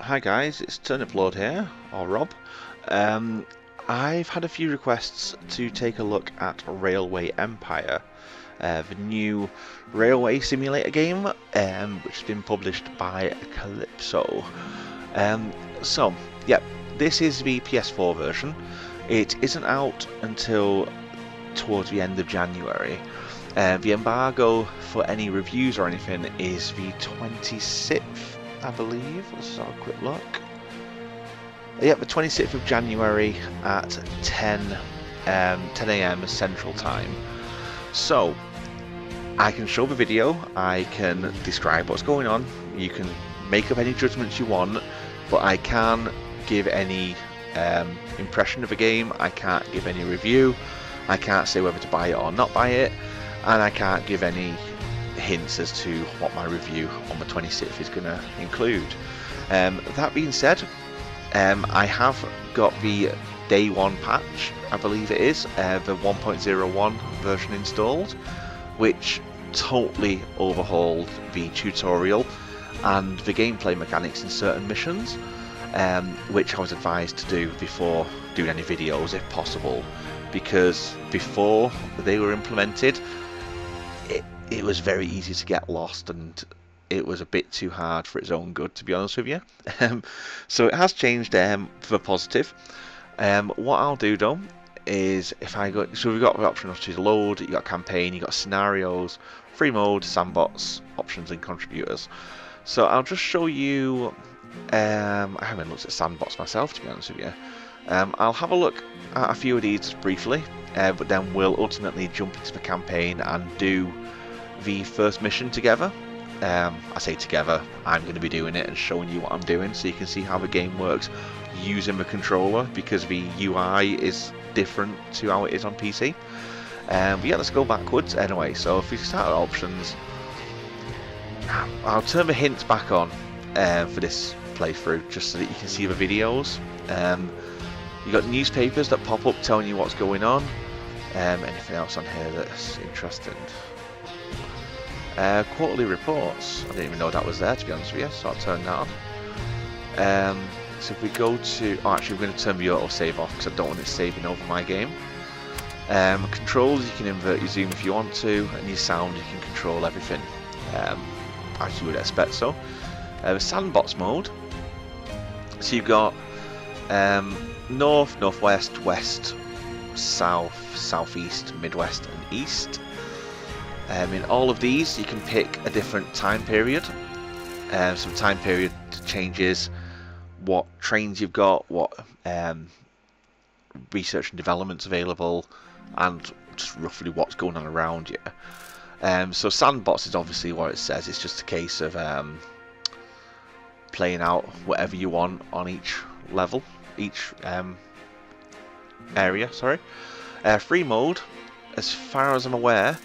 Hi guys, it's Turniplord here, or Rob. I've had a few requests to take a look at Railway Empire, the new railway simulator game, which has been published by Calypso. Yeah, this is the PS4 version. It isn't out until towards the end of January. The embargo for any reviews or anything is the 26th, I believe. Let's have a quick look. Yeah, the 26th of January at 10 a.m. Central Time. So, I can show the video, I can describe what's going on, you can make up any judgments you want, but I can't give any impression of the game, I can't give any review, I can't say whether to buy it or not buy it, and I can't give any hints as to what my review on the 26th is going to include. That being said, I have got the day one patch, I believe it is, the 1.01 version installed, which totally overhauled the tutorial and the gameplay mechanics in certain missions, which I was advised to do before doing any videos if possible, because before they were implemented it was very easy to get lost and it was a bit too hard for its own good, to be honest with you. So it has changed for the positive. What I'll do though is, if I go, so we've got the option to load, you got campaign, you got scenarios, free mode, sandbox, options and contributors. So I'll just show you, I haven't looked at sandbox myself, to be honest with you. I'll have a look at a few of these briefly, but then we'll ultimately jump into the campaign and do the first mission together. I say together, I'm going to be doing it and showing you what I'm doing so you can see how the game works using the controller, because the UI is different to how it is on PC. But yeah, let's go backwards anyway. So if we start at options, I'll turn the hints back on for this playthrough just so that you can see the videos. You got newspapers that pop up telling you what's going on. Anything else on here that's interesting? Quarterly reports. I didn't even know that was there, to be honest with you, so I'll turn that on. So if we go to, oh, actually we're going to turn the auto save off because I don't want it saving over my game. Controls, you can invert your zoom if you want to, and your sound, you can control everything as you would expect. So the Sandbox Mode, so you've got north, northwest, west, south, southeast, midwest and east. In all of these you can pick a different time period. Some time period changes what trains you've got, what research and development's available, and just roughly what's going on around you. So sandbox is obviously what it says, it's just a case of playing out whatever you want on each level, each area, sorry. Free mode, as far as I'm aware,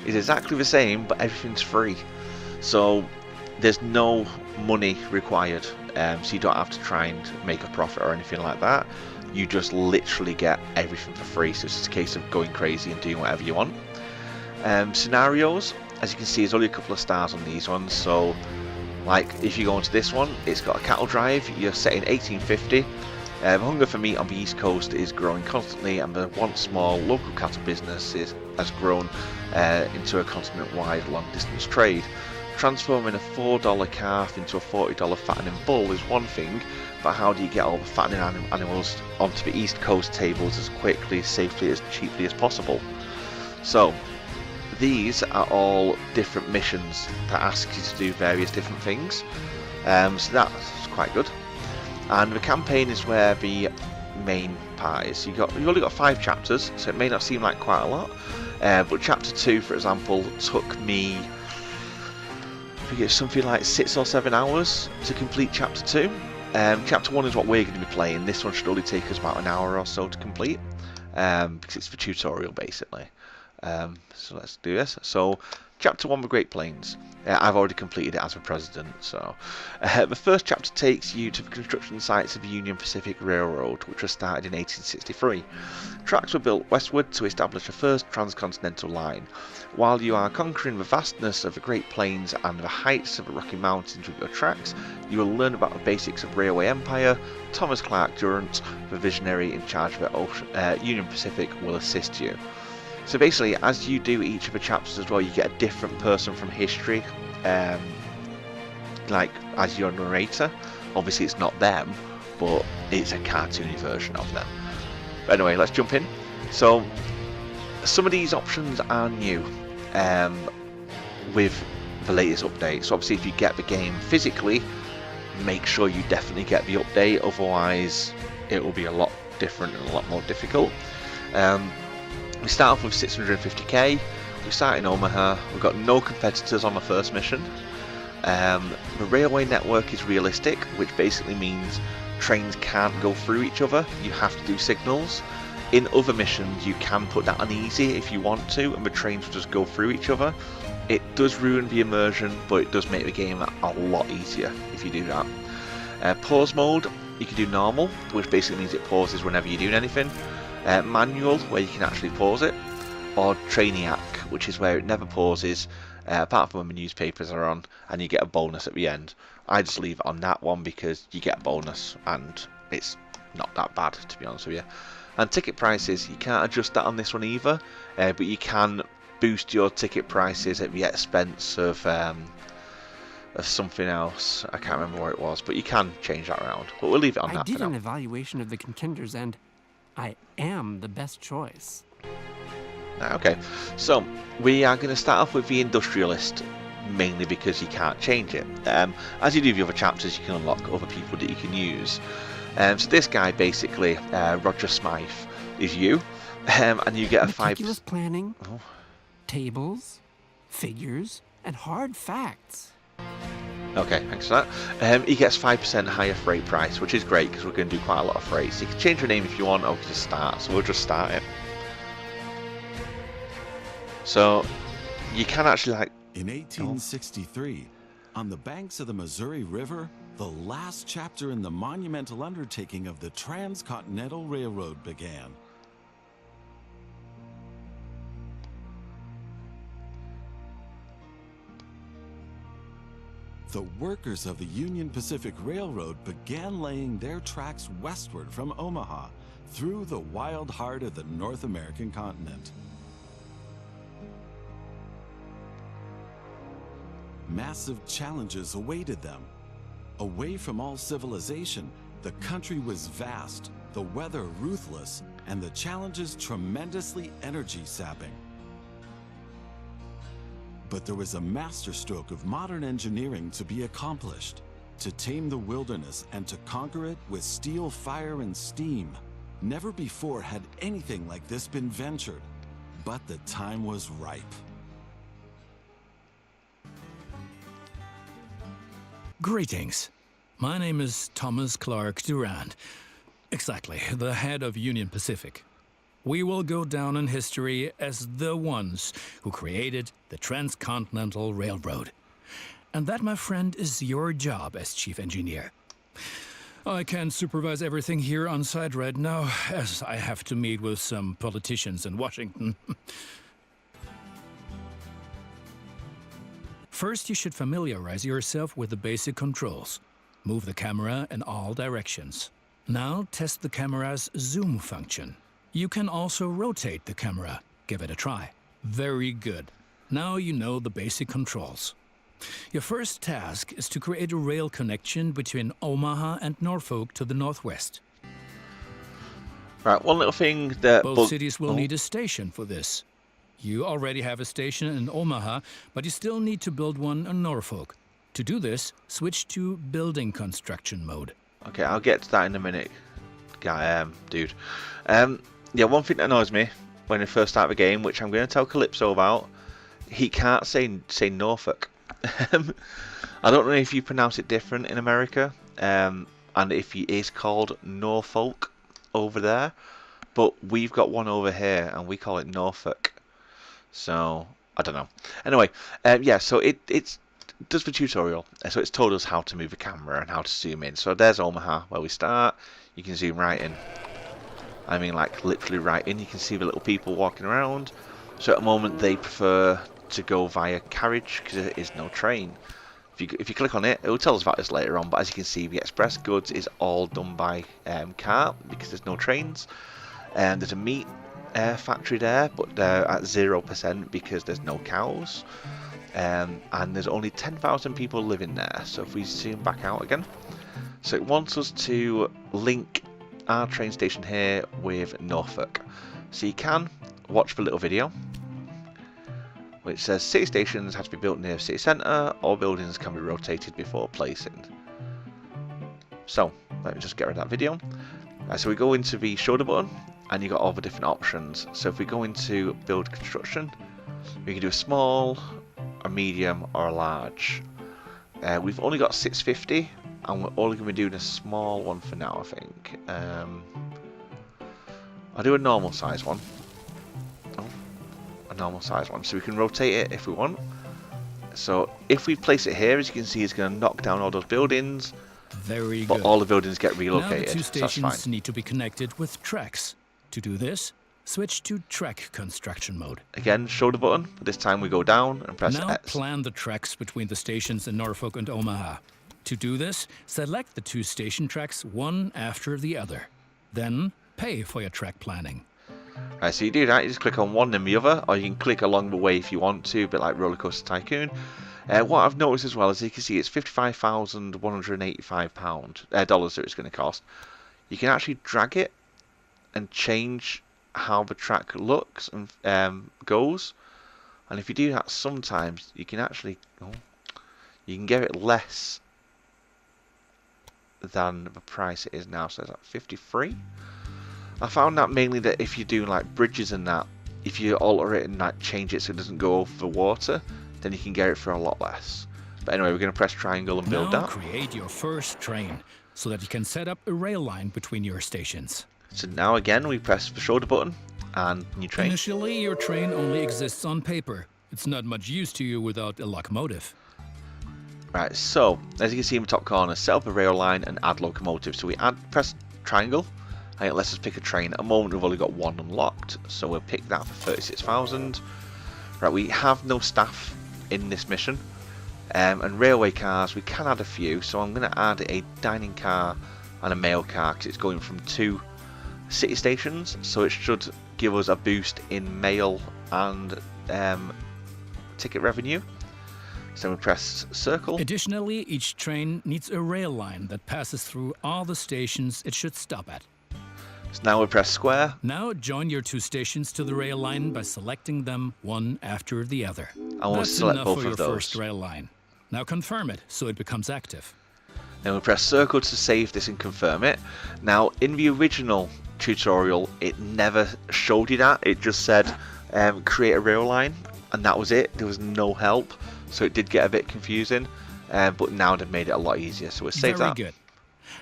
is exactly the same, but everything's free. So there's no money required, so you don't have to try and make a profit or anything like that. You just literally get everything for free, so it's just a case of going crazy and doing whatever you want. Scenarios, as you can see, there's only a couple of stars on these ones, so like if you go into this one, it's got a cattle drive, you're set in 1850. The hunger for meat on the East Coast is growing constantly, and the once small local cattle business has grown into a continent-wide long-distance trade. Transforming a $4 calf into a $40 fattening bull is one thing, but how do you get all the fattening animals onto the East Coast tables as quickly, safely, as cheaply as possible? So these are all different missions that ask you to do various different things, so that's quite good. And the campaign is where the main part is. You've only got 5 chapters, so it may not seem like quite a lot, but chapter 2, for example, took me, I think it's something like 6 or 7 hours to complete chapter 2. Chapter 1 is what we're going to be playing. This one should only take us about an hour or so to complete, because it's the tutorial basically. So let's do this. So chapter 1, the Great Plains. I've already completed it as a president. So the first chapter takes you to the construction sites of the Union Pacific Railroad, which was started in 1863. Tracks were built westward to establish the first transcontinental line. While you are conquering the vastness of the Great Plains and the heights of the Rocky Mountains with your tracks, you will learn about the basics of railway empire. Thomas Clark Durant, the visionary in charge of the Union Pacific, will assist you. So basically, as you do each of the chapters as well, you get a different person from history, like as your narrator. Obviously it's not them, but it's a cartoony version of them. But anyway, let's jump in. So some of these options are new with the latest update. So obviously if you get the game physically, make sure you definitely get the update, otherwise it will be a lot different and a lot more difficult. We start off with 650k, we start in Omaha, we've got no competitors on the first mission. The railway network is realistic, which basically means trains can't go through each other, you have to do signals. In other missions you can put that on easy if you want to, and the trains will just go through each other. It does ruin the immersion, but it does make the game a lot easier if you do that. Pause mode, you can do normal, which basically means it pauses whenever you're doing anything. Manual, where you can actually pause it, or Trainiac, which is where it never pauses, apart from when the newspapers are on, and you get a bonus at the end. I just leave it on that one because you get a bonus, and it's not that bad, to be honest with you. And ticket prices, you can't adjust that on this one either, but you can boost your ticket prices at the expense of something else. I can't remember what it was, but you can change that around. But we'll leave it on that for now. I did an evaluation of the contenders, and I am the best choice. Okay, so we are going to start off with the Industrialist, mainly because you can't change it. As you do the other chapters, you can unlock other people that you can use. So this guy, basically, Roger Smythe, is you, and you get a 5... Meticulous planning, tables, figures, and hard facts. Okay, thanks for that. He gets 5% higher freight price, which is great because we're going to do quite a lot of freight. So you can change your name if you want, or just start. So we'll just start it. So you can actually In 1863, on the banks of the Missouri River, the last chapter in the monumental undertaking of the Transcontinental Railroad began. The workers of the Union Pacific Railroad began laying their tracks westward from Omaha through the wild heart of the North American continent. Massive challenges awaited them. Away from all civilization, the country was vast, the weather ruthless, and the challenges tremendously energy-sapping. But there was a masterstroke of modern engineering to be accomplished, to tame the wilderness and to conquer it with steel, fire, and steam. Never before had anything like this been ventured, but the time was ripe. Greetings. My name is Thomas Clark Durant. Exactly, the head of Union Pacific. We will go down in history as the ones who created the Transcontinental Railroad. And that, my friend, is your job as chief engineer. I can't supervise everything here on site right now, as I have to meet with some politicians in Washington. First, you should familiarize yourself with the basic controls. Move the camera in all directions. Now, test the camera's zoom function. You can also rotate the camera. Give it a try. Very good. Now you know the basic controls. Your first task is to create a rail connection between Omaha and Norfolk to the northwest. Right, one little thing that... Both cities will need a station for this. You already have a station in Omaha, but you still need to build one in Norfolk. To do this, switch to building construction mode. Okay, I'll get to that in a minute, dude. Yeah, one thing that annoys me when I first start the game, which I'm going to tell Calypso about, he can't say Norfolk. I don't know if you pronounce it different in America, and if he is called Norfolk over there, but we've got one over here and we call it Norfolk. So I don't know. Anyway, yeah, so it does the tutorial. So it's told us how to move the camera and how to zoom in. So there's Omaha where we start. You can zoom right in. I mean, like literally right in. You can see the little people walking around. So at the moment they prefer to go via carriage because there is no train. If you click on it, it will tell us about this later on. But as you can see, the express goods is all done by car because there's no trains. And there's a meat factory there, but they're at 0% because there's no cows. And there's only 10,000 people living there. So if we zoom back out again, so it wants us to link our train station here with Norfolk. So you can watch the little video, which says city stations have to be built near the city centre. All buildings can be rotated before placing. So let me just get rid of that video. So we go into the shoulder button, and you got all the different options. So if we go into build construction, we can do a small, a medium, or a large. We've only got 650, and we're only going to be doing a small one for now, I think. I'll do a normal size one. Oh, a normal size one. So we can rotate it if we want. So if we place it here, as you can see, it's going to knock down all those buildings. Very good. But all the buildings get relocated. Now the two so that's stations fine. need to be connected with tracks. To do this, switch to track construction mode. Again, shoulder button, but this time we go down and press Now X. plan the tracks between the stations in Norfolk and Omaha. To do this, select the two station tracks one after the other. Then pay for your track planning. Right, so you do that, you just click on one and the other, or you can click along the way if you want to, a bit like Roller Coaster Tycoon. What I've noticed as well is you can see it's $55,185 dollars that it's going to cost. You can actually drag it and change how the track looks and goes. And if you do that, sometimes you can actually you can get it less than the price it is now. So it's like 53. I found that mainly that if you do like bridges and that, if you alter it and like change it so it doesn't go over the water, then you can get it for a lot less. But anyway, we're going to press triangle and build Now that. create your first train so that you can set up a rail line between your stations. So now again we press the shoulder button and new train. Initially, your train only exists on paper. It's not much use to you without a locomotive. Right, so as you can see in the top corner, set up a rail line and add locomotive. So we press triangle and it lets us pick a train. At the moment we've only got one unlocked, so we'll pick that for 36,000. Right, we have no staff in this mission. And railway cars, we can add a few. So I'm going to add a dining car and a mail car because it's going from 2 city stations, so it should give us a boost in mail and ticket revenue. So we press circle. Additionally, each train needs a rail line that passes through all the stations it should stop at. So now we press square. Now join your two stations to the rail line by selecting them one after the other. I want to That's select enough both for of your those. first rail line. Now confirm it so it becomes active. Then we press circle to save this and confirm it. Now in the original tutorial it never showed you that. It just said create a rail line and that was it. There was no help, so it did get a bit confusing, but now they've made it a lot easier, so we'll save Very that. good.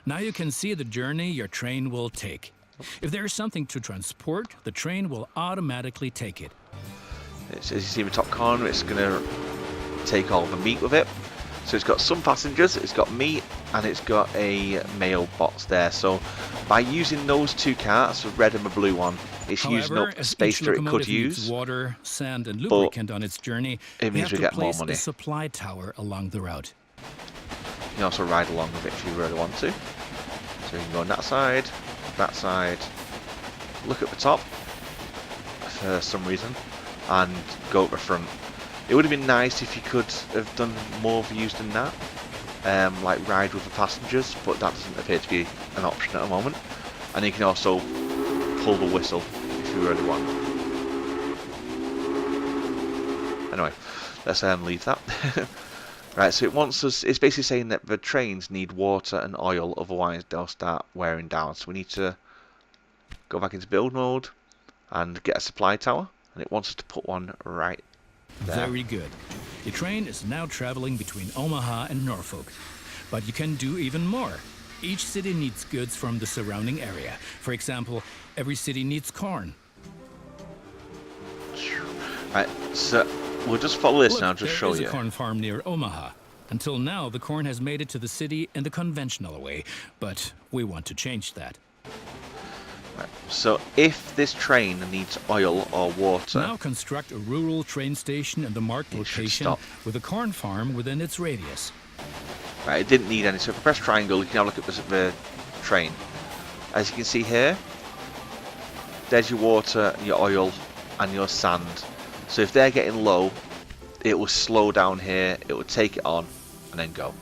Now you can see the journey your train will take. If there is something to transport, the train will automatically take it. As you see in the top corner, it's going to take all the meat with it. So it's got some passengers, it's got meat, and it's got a mail box there. So by using those two carts, the red and the blue one, it's using However, up as space each that it could locomotive needs use. water, sand, and lubricant on its journey, it means you we have get to more place money. a supply tower along the route. You can also ride along with it if you really want to. So you can go on that side, look at the top for some reason, and go up the front. It would have been nice if you could have done more views than that, like ride with the passengers, but that doesn't appear to be an option at the moment. And you can also pull the whistle if you really want. Anyway, let's leave that. Right, so it wants us, it's basically saying that the trains need water and oil, otherwise they'll start wearing down. So we need to go back into build mode and get a supply tower, and it wants us to put one right there. Very good. The train is now traveling between Omaha and Norfolk. But you can do even more. Each city needs goods from the surrounding area. For example, every city needs corn. Right, so we'll just follow this Look, now, just show there is you. a corn farm near Omaha. Until now, the corn has made it to the city in the conventional way, but we want to change that. Right, so if this train needs oil or water, Now construct a rural train station in the marked It should location stop. with a corn farm within its radius. right, it didn't need any. So if I press triangle, you can have a look at the train. As you can see here, there's your water, your oil, and your sand. So if they're getting low, it will slow down here, it will take it on, and then go.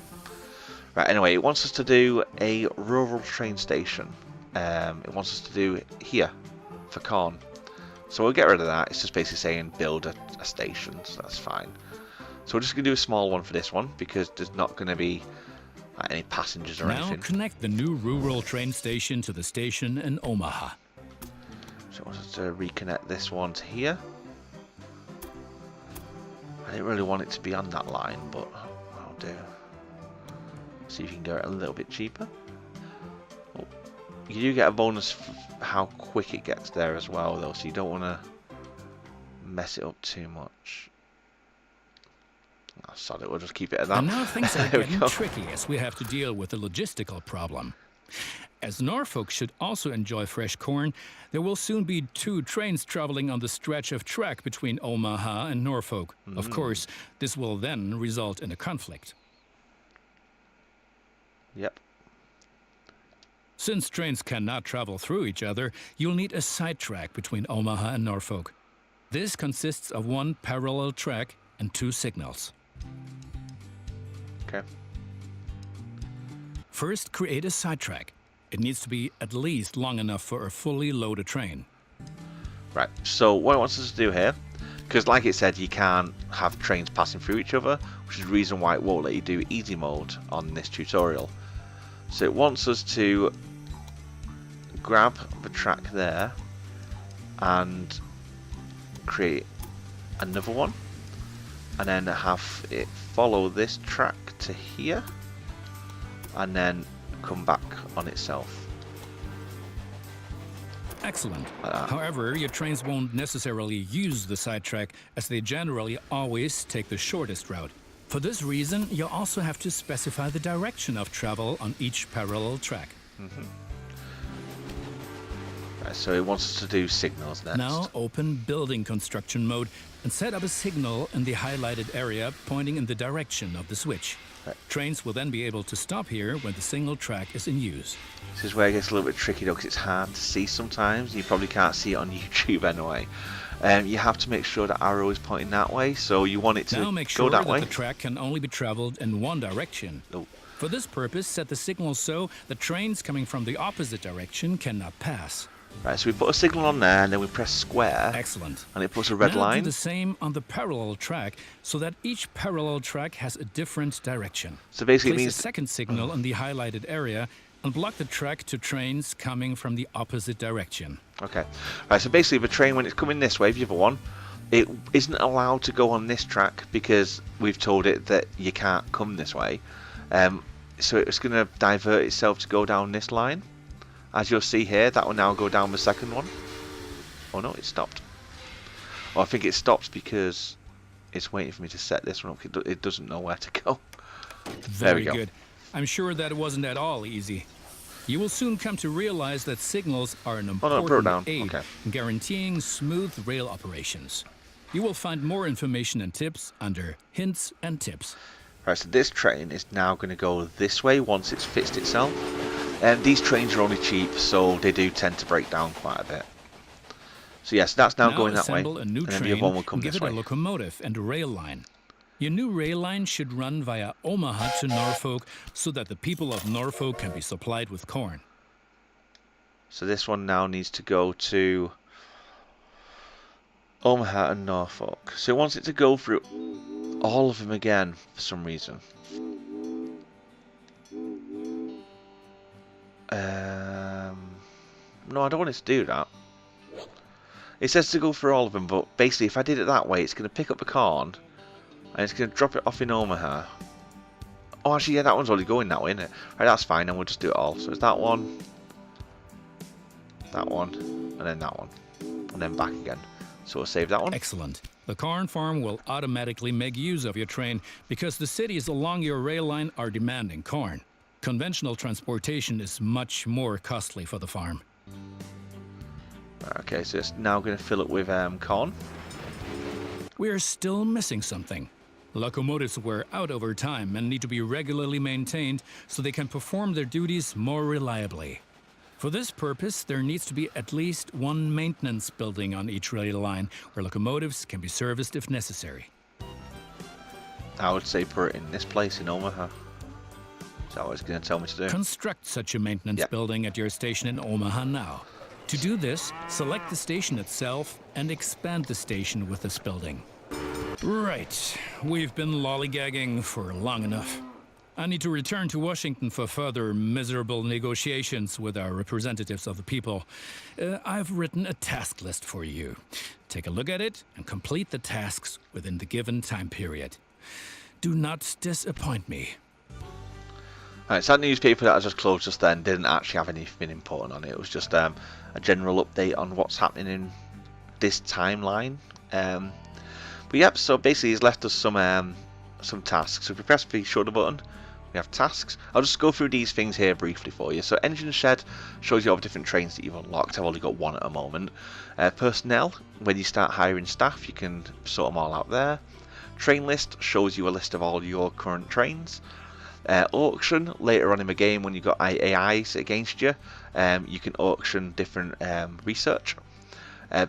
Right, anyway, it wants us to do a rural train station. It wants us to do here for corn. So we'll get rid of that. It's just basically saying build a station, so that's fine. So we're just going to do a small one for this one because there's not going to be any passengers or Now anything. connect the new rural train station to the station in Omaha. So it wants us to reconnect this one to here. I didn't really want it to be on that line, but I'll do. See if you can get it a little bit cheaper. Oh, you do get a bonus for how quick it gets there as well, though, so you don't want to mess it up too much. Oh, sod it, we'll just keep it at that. And now things are There we getting go. tricky as we have to deal with a logistical problem. As Norfolk should also enjoy fresh corn, there will soon be 2 trains traveling on the stretch of track between Omaha and Norfolk. Of course, this will then result in a conflict. Yep. Since trains cannot travel through each other, you'll need a sidetrack between Omaha and Norfolk. This consists of 1 parallel track and 2 signals. Okay. First, create a sidetrack. It needs to be at least long enough for a fully loaded train. Right, so what it wants us to do here, because like it said, you can't have trains passing through each other, which is the reason why it won't let you do easy mode on this tutorial. So it wants us to grab the track there and create another one, and then have it follow this track to here, and then come back on itself. Excellent. Like that. However, your trains won't necessarily use the sidetrack, as they generally always take the shortest route. For this reason, you'll also have to specify the direction of travel on each parallel track. Right, so it wants us to do signals next. Now open building construction mode and set up a signal in the highlighted area pointing in the direction of the switch. Right. Trains will then be able to stop here when the single track is in use. This is where it gets a little bit tricky though, because it's hard to see sometimes. You probably can't see it on YouTube anyway. You have to make sure the arrow is pointing that way, so you want it to Now make go sure that that way. the track can only be traveled in one direction. Oh. For this purpose, set the signal so the trains coming from the opposite direction cannot pass. Right, so we put a signal on there, and then we press square, Excellent. and it puts a red Now line. do the same on the parallel track, so that each parallel track has a different direction. So basically it Place means a second signal in the highlighted area and block the track to trains coming from the opposite direction. Okay. Right, so basically the train, when it's coming this way, the other one, it isn't allowed to go on this track because we've told it that you can't come this way. So it's going to divert itself to go down this line. As you'll see here, that will now go down the second one. Oh no, it stopped. Oh, I think it stops because it's waiting for me to set this one up. It doesn't know where to go. There we Very go. good. I'm sure that it wasn't at all easy. You will soon come to realize that signals are an no, important put it down. aid Okay. in guaranteeing smooth rail operations. You will find more information and tips under Hints and Tips. Right, so this train is now going to go this way once it's fixed itself. And these trains are only cheap, so they do tend to break down quite a bit. So yes, that's now going that way, assemble a new and then train the other one will come and give this it way. a locomotive and a rail line. Your new rail line should run via Omaha to Norfolk so that the people of Norfolk can be supplied with corn. So this one now needs to go to Omaha and Norfolk. So it wants it to go through all of them again for some reason. No, I don't want it to do that. It says to go through all of them, but basically if I did it that way, it's going to pick up the corn and it's going to drop it off in Omaha. Oh, actually, yeah, that one's already going that way, isn't it? Right, that's fine, and we'll just do it all. So it's that one, and then that one, and then back again. So we'll save that one. Excellent. The corn farm will automatically make use of your train because the cities along your rail line are demanding corn. Conventional transportation is much more costly for the farm. Okay, so it's now going to fill up with corn. We're still missing something. Locomotives wear out over time and need to be regularly maintained so they can perform their duties more reliably. For this purpose, there needs to be at least one maintenance building on each rail line where locomotives can be serviced if necessary. I would say put it in this place in Omaha. Is that what it's going to tell me to do? Construct such a maintenance building at your station in Omaha now. To do this, select the station itself and expand the station with this building. Right, we've been lollygagging for long enough. I need to return to Washington for further miserable negotiations with our representatives of the people. I've written a task list for you. Take a look at it and complete the tasks within the given time period. Do not disappoint me. Alright, so that newspaper that I just closed just then didn't actually have anything important on it. It was just a general update on what's happening in this timeline. But yep, so basically he's left us some tasks. So if we press the shoulder button, we have tasks. I'll just go through these things here briefly for you. So engine shed shows you all the different trains that you've unlocked. I've only got one at the moment. Personnel, when you start hiring staff, you can sort them all out there. Train list shows you a list of all your current trains. Auction, later on in the game when you've got AIs against you, you can auction different research.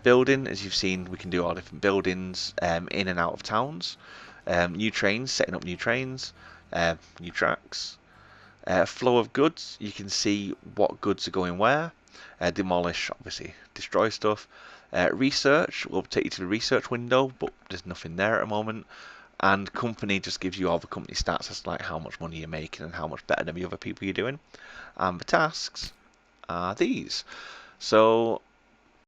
Building, as you've seen, we can do all different buildings in and out of towns. New trains, setting up new trains, new tracks. Flow of goods, you can see what goods are going where. Demolish, obviously, destroy stuff. Research will take you to the research window, but there's nothing there at the moment. And company just gives you all the company stats as like how much money you're making and how much better than the other people you're doing. And the tasks are these. So